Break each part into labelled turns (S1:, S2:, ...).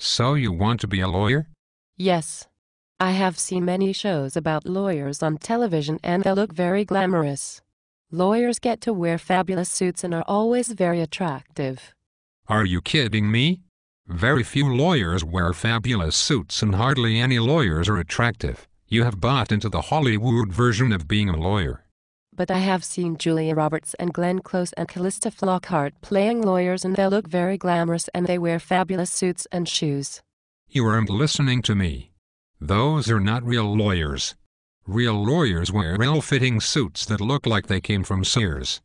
S1: So you want to be a lawyer?
S2: Yes. I have seen many shows about lawyers on television and they look very glamorous. Lawyers get to wear fabulous suits and are always very attractive.
S1: Are you kidding me? Very few lawyers wear fabulous suits and hardly any lawyers are attractive. You have bought into the Hollywood version of being a lawyer.
S2: But I have seen Julia Roberts and Glenn Close and Callista Flockhart playing lawyers and they look very glamorous and they wear fabulous suits and shoes.
S1: You aren't listening to me. Those are not real lawyers. Real lawyers wear ill-fitting suits that look like they came from Sears.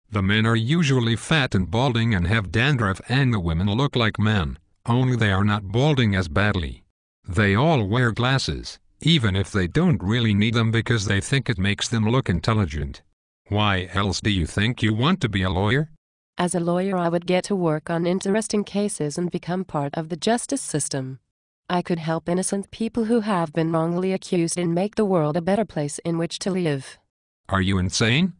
S1: The men are usually fat and balding and have dandruff, and the women look like men, only they are not balding as badly. They all wear glasses, even if they don't really need them because they think it makes them look intelligent. Why else do you think you want to be a lawyer?
S2: As a lawyer, I would get to work on interesting cases and become part of the justice system. I could help innocent people who have been wrongly accused and make the world a better place in which to live.
S1: Are you insane?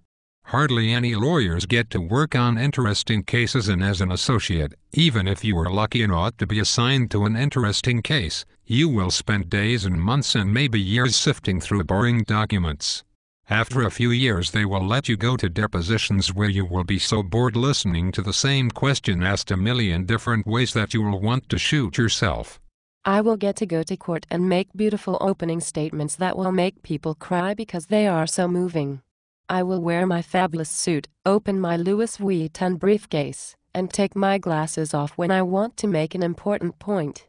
S1: Hardly any lawyers get to work on interesting cases, and as an associate, even if you are lucky enough to be assigned to an interesting case, you will spend days and months and maybe years sifting through boring documents. After a few years they will let you go to depositions where you will be so bored listening to the same question asked a million different ways that you will want to shoot yourself.
S2: I will get to go to court and make beautiful opening statements that will make people cry because they are so moving. I will wear my fabulous suit, open my Louis Vuitton briefcase, and take my glasses off when I want to make an important point.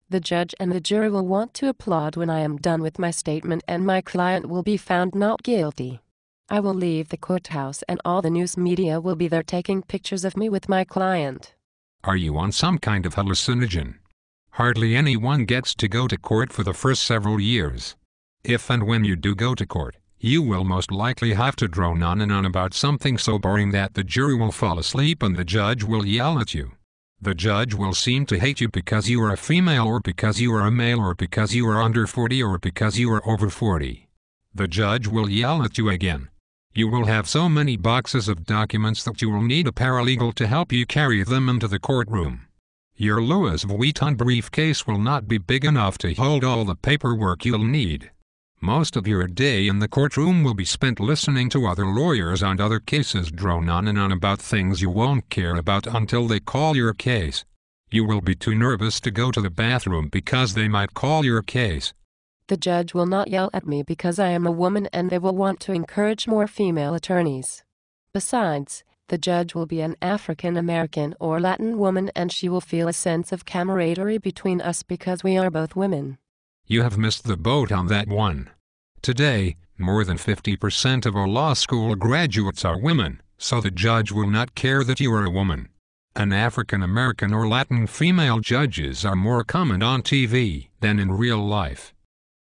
S2: The judge and the jury will want to applaud when I am done with my statement and my client will be found not guilty. I will leave the courthouse and all the news media will be there taking pictures of me with my client.
S1: Are you on some kind of hallucinogen? Hardly anyone gets to go to court for the first several years. If and when you do go to court, you will most likely have to drone on and on about something so boring that the jury will fall asleep and the judge will yell at you. The judge will seem to hate you because you are a female or because you are a male or because you are under 40 or because you are over 40. The judge will yell at you again. You will have so many boxes of documents that you will need a paralegal to help you carry them into the courtroom. Your Louis Vuitton briefcase will not be big enough to hold all the paperwork you'll need. Most of your day in the courtroom will be spent listening to other lawyers and other cases drone on and on about things you won't care about until they call your case. You will be too nervous to go to the bathroom because they might call your case.
S2: The judge will not yell at me because I am a woman and they will want to encourage more female attorneys. Besides, the judge will be an African American or Latin woman and she will feel a sense of camaraderie between us because we are both women.
S1: You have missed the boat on that one. Today, more than 50% of our law school graduates are women, so the judge will not care that you are a woman. An African American or Latin female judges are more common on TV than in real life.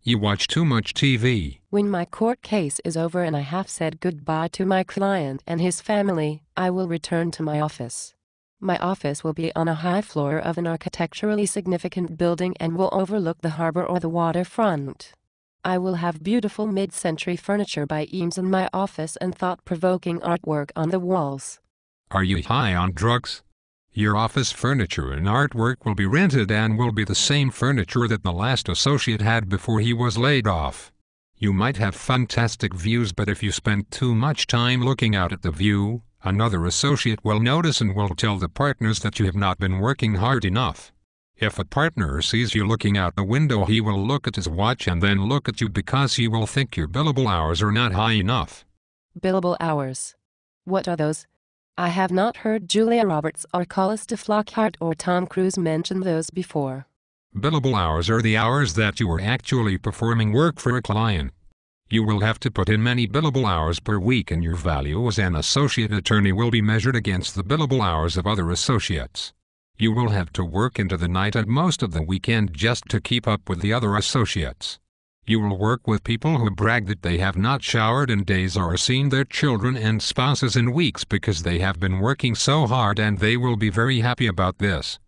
S1: You watch too much TV.
S2: When my court case is over and I have said goodbye to my client and his family, I will return to my office. My office will be on a high floor of an architecturally significant building and will overlook the harbor or the waterfront. I will have beautiful mid-century furniture by Eames in my office and thought-provoking artwork on the walls.
S1: Are you high on drugs? Your office furniture and artwork will be rented and will be the same furniture that the last associate had before he was laid off. You might have fantastic views, but if you spend too much time looking out at the view, another associate will notice and will tell the partners that you have not been working hard enough. If a partner sees you looking out the window, he will look at his watch and then look at you because he will think your billable hours are not high enough.
S2: Billable hours. What are those? I have not heard Julia Roberts or Callista Flockhart or Tom Cruise mention those before.
S1: Billable hours are the hours that you are actually performing work for a client. You will have to put in many billable hours per week, and your value as an associate attorney will be measured against the billable hours of other associates. You will have to work into the night and most of the weekend just to keep up with the other associates. You will work with people who brag that they have not showered in days or seen their children and spouses in weeks because they have been working so hard, and they will be very happy about this.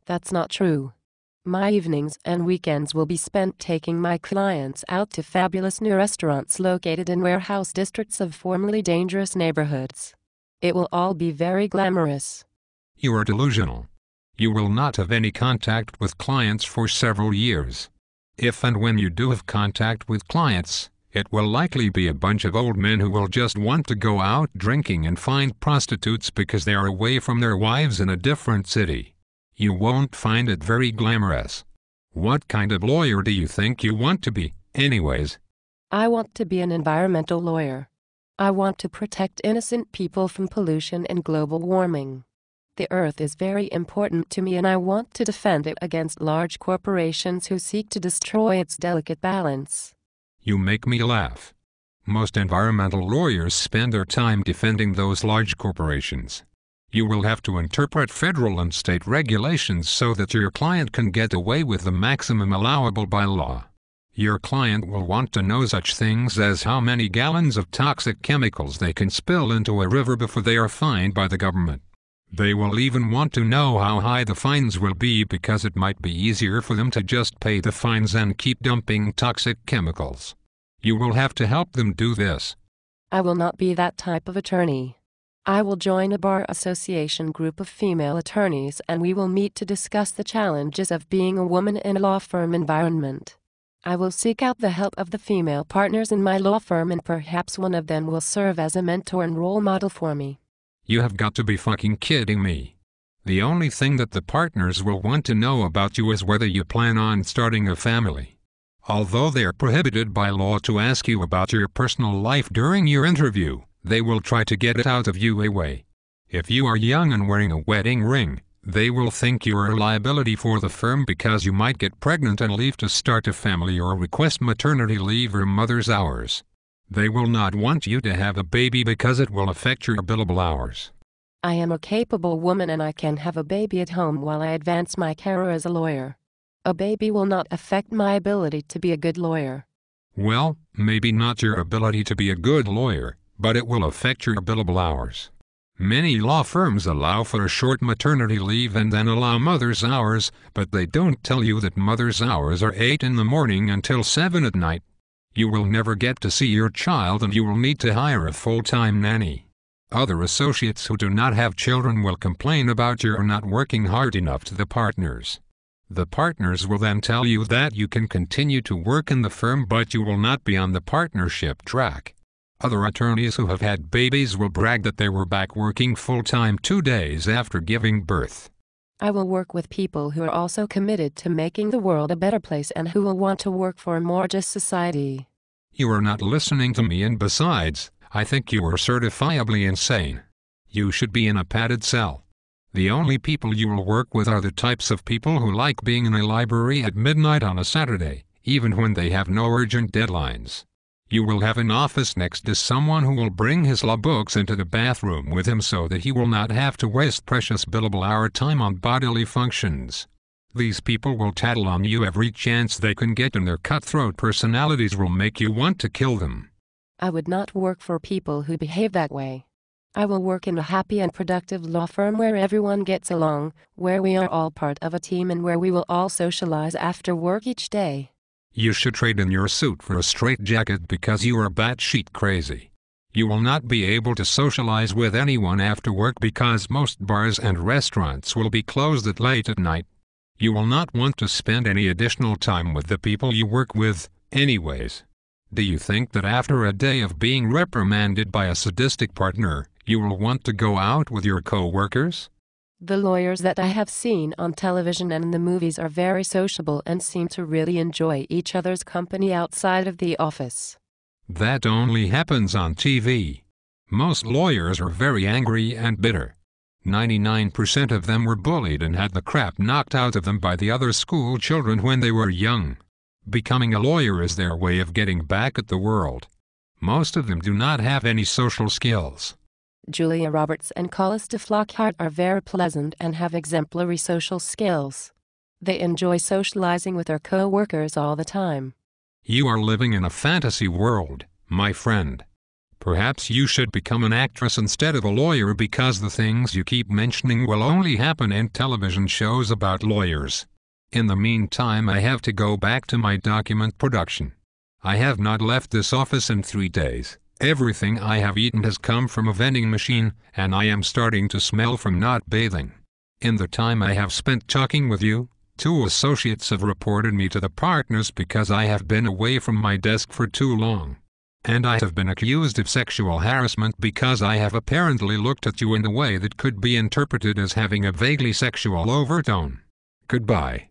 S2: That's not true. My evenings and weekends will be spent taking my clients out to fabulous new restaurants located in warehouse districts of formerly dangerous neighborhoods. It will all be very glamorous.
S1: You are delusional. You will not have any contact with clients for several years. If and when you do have contact with clients, it will likely be a bunch of old men who will just want to go out drinking and find prostitutes because they are away from their wives in a different city. You won't find it very glamorous. What kind of lawyer do you think you want to be, anyways?
S2: I want to be an environmental lawyer. I want to protect innocent people from pollution and global warming. The earth is very important to me and I want to defend it against large corporations who seek to destroy its delicate balance.
S1: You make me laugh. Most environmental lawyers spend their time defending those large corporations. You will have to interpret federal and state regulations so that your client can get away with the maximum allowable by law. Your client will want to know such things as how many gallons of toxic chemicals they can spill into a river before they are fined by the government. They will even want to know how high the fines will be because it might be easier for them to just pay the fines and keep dumping toxic chemicals. You will have to help them do this.
S2: I will not be that type of attorney. I will join a bar association group of female attorneys and we will meet to discuss the challenges of being a woman in a law firm environment. I will seek out the help of the female partners in my law firm and perhaps one of them will serve as a mentor and role model for me.
S1: You have got to be fucking kidding me. The only thing that the partners will want to know about you is whether you plan on starting a family. Although they are prohibited by law to ask you about your personal life during your interview, they will try to get it out of you anyway. If you are young and wearing a wedding ring, they will think you are a liability for the firm because you might get pregnant and leave to start a family or request maternity leave or mother's hours. They will not want you to have a baby because it will affect your billable hours.
S2: I am a capable woman and I can have a baby at home while I advance my career as a lawyer. A baby will not affect my ability to be a good lawyer.
S1: Well, maybe not your ability to be a good lawyer, but it will affect your billable hours. Many law firms allow for a short maternity leave and then allow mother's hours, but they don't tell you that mother's hours are 8 in the morning until 7 at night. You will never get to see your child and you will need to hire a full-time nanny. Other associates who do not have children will complain about you not working hard enough to the partners. The partners will then tell you that you can continue to work in the firm but you will not be on the partnership track. Other attorneys who have had babies will brag that they were back working full-time 2 days after giving birth.
S2: I will work with people who are also committed to making the world a better place and who will want to work for a more just society.
S1: You are not listening to me and besides, I think you are certifiably insane. You should be in a padded cell. The only people you will work with are the types of people who like being in a library at midnight on a Saturday, even when they have no urgent deadlines. You will have an office next to someone who will bring his law books into the bathroom with him so that he will not have to waste precious billable hour time on bodily functions. These people will tattle on you every chance they can get and their cutthroat personalities will make you want to kill them.
S2: I would not work for people who behave that way. I will work in a happy and productive law firm where everyone gets along, where we are all part of a team and where we will all socialize after work each day.
S1: You should trade in your suit for a straitjacket because you are batshit crazy. You will not be able to socialize with anyone after work because most bars and restaurants will be closed at late at night. You will not want to spend any additional time with the people you work with, anyways. Do you think that after a day of being reprimanded by a sadistic partner, you will want to go out with your co-workers?
S2: The lawyers that I have seen on television and in the movies are very sociable and seem to really enjoy each other's company outside of the office.
S1: That only happens on TV. Most lawyers are very angry and bitter. 99% of them were bullied and had the crap knocked out of them by the other school children when they were young. Becoming a lawyer is their way of getting back at the world. Most of them do not have any social skills.
S2: Julia Roberts and Callista Flockhart are very pleasant and have exemplary social skills. They enjoy socializing with their co-workers all the time.
S1: You are living in a fantasy world, my friend. Perhaps you should become an actress instead of a lawyer because the things you keep mentioning will only happen in television shows about lawyers. In the meantime, I have to go back to my document production. I have not left this office in 3 days. Everything I have eaten has come from a vending machine, and I am starting to smell from not bathing. In the time I have spent talking with you, 2 associates have reported me to the partners because I have been away from my desk for too long. And I have been accused of sexual harassment because I have apparently looked at you in a way that could be interpreted as having a vaguely sexual overtone. Goodbye.